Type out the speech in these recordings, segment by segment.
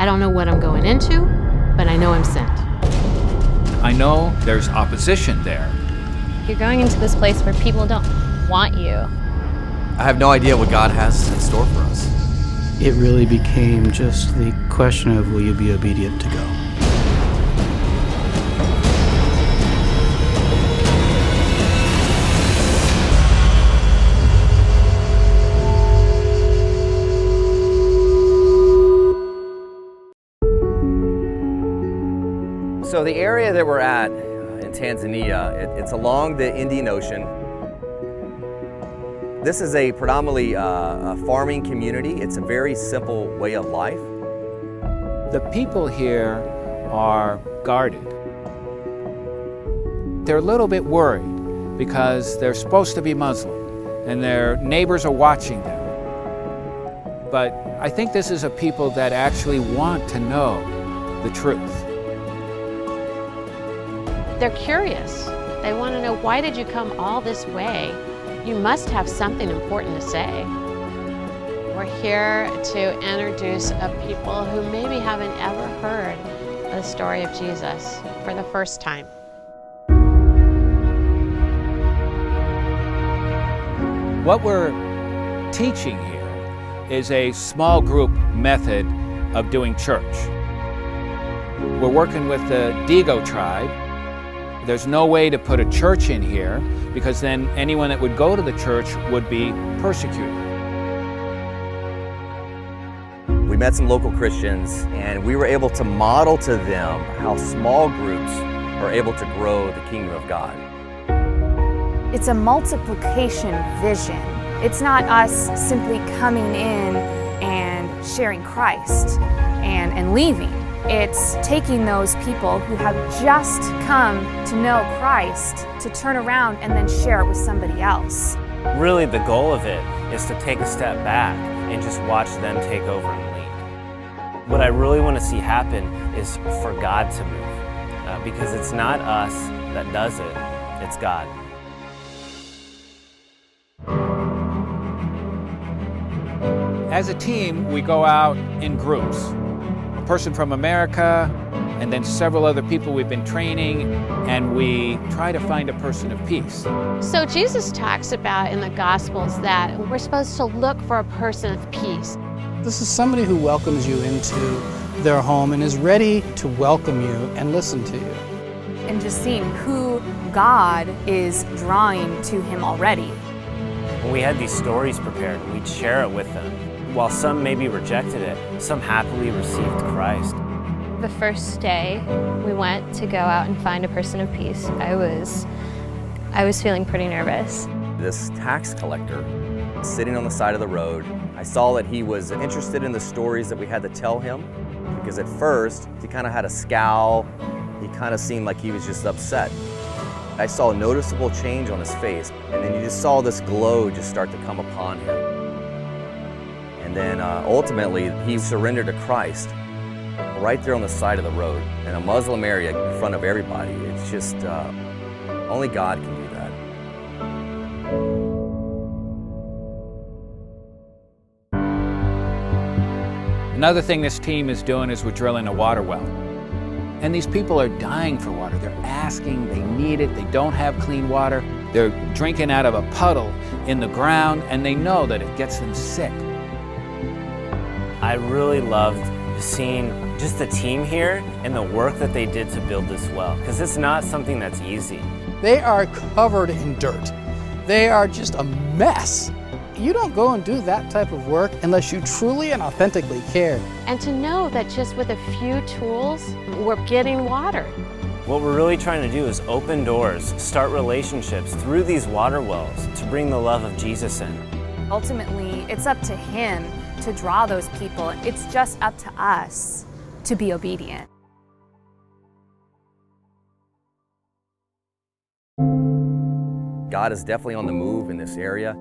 I don't know what I'm going into, but I know I'm sent. I know there's opposition there. You're going into this place where people don't want you. I have no idea what God has in store for us. It really became just the question of, will you be obedient to go? So the area that we're at in Tanzania, it's along the Indian Ocean. This is a predominantly a farming community. It's a very simple way of life. The people here are guarded. They're a little bit worried because they're supposed to be Muslim and their neighbors are watching them. But I think this is a people that actually want to know the truth. They're curious. They want to know, why did you come all this way? You must have something important to say. We're here to introduce a people who maybe haven't ever heard the story of Jesus for the first time. What we're teaching here is a small group method of doing church. We're working with the Digo tribe. There's no way to put a church in here because then anyone that would go to the church would be persecuted. We met some local Christians and we were able to model to them how small groups are able to grow the kingdom of God. It's a multiplication vision. It's not us simply coming in and sharing Christ and leaving. It's taking those people who have just come to know Christ to turn around and then share it with somebody else. Really, the goal of it is to take a step back and just watch them take over and lead. What I really want to see happen is for God to move, because it's not us that does it, it's God. As a team, we go out in groups. A person from America, and then several other people we've been training, and we try to find a person of peace. So Jesus talks about in the Gospels that we're supposed to look for a person of peace. This is somebody who welcomes you into their home and is ready to welcome you and listen to you. And just seeing who God is drawing to him already. When we had these stories prepared, we'd share it with them. While some maybe rejected it, some happily received Christ. The first day we went to go out and find a person of peace, I was feeling pretty nervous. This tax collector sitting on the side of the road, I saw that he was interested in the stories that we had to tell him, because at first he kind of had a scowl. He kind of seemed like he was just upset. I saw a noticeable change on his face, and then you just saw this glow just start to come upon him. And then ultimately, he surrendered to Christ right there on the side of the road in a Muslim area in front of everybody. It's just, only God can do that. Another thing this team is doing is we're drilling a water well. And these people are dying for water. They're asking, they need it, they don't have clean water. They're drinking out of a puddle in the ground, and they know that it gets them sick. I really loved seeing just the team here and the work that they did to build this well, because it's not something that's easy. They are covered in dirt. They are just a mess. You don't go and do that type of work unless you truly and authentically care. And to know that just with a few tools, we're getting water. What we're really trying to do is open doors, start relationships through these water wells to bring the love of Jesus in. Ultimately, it's up to him to draw those people. It's just up to us to be obedient. God is definitely on the move in this area,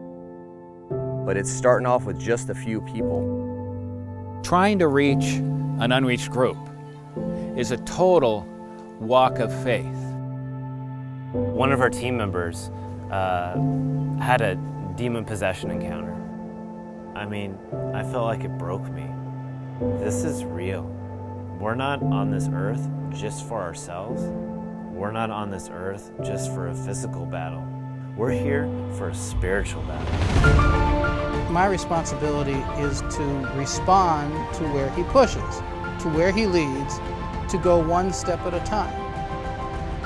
but it's starting off with just a few people. Trying to reach an unreached group is a total walk of faith. One of our team members had a demon possession encounter. I mean, I felt like it broke me. This is real. We're not on this earth just for ourselves. We're not on this earth just for a physical battle. We're here for a spiritual battle. My responsibility is to respond to where he pushes, to where he leads, to go one step at a time.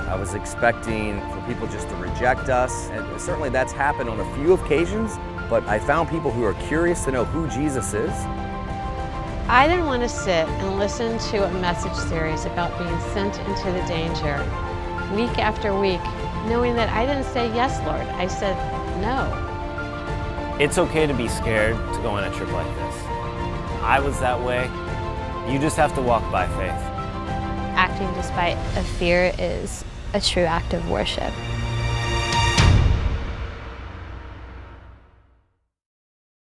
I was expecting for people just to reject us, and certainly that's happened on a few occasions, but I found people who are curious to know who Jesus is. I didn't want to sit and listen to a message series about being sent into the danger week after week, knowing that I didn't say, yes, Lord. I said, no. It's okay to be scared to go on a trip like this. I was that way. You just have to walk by faith. Acting despite a fear is a true act of worship.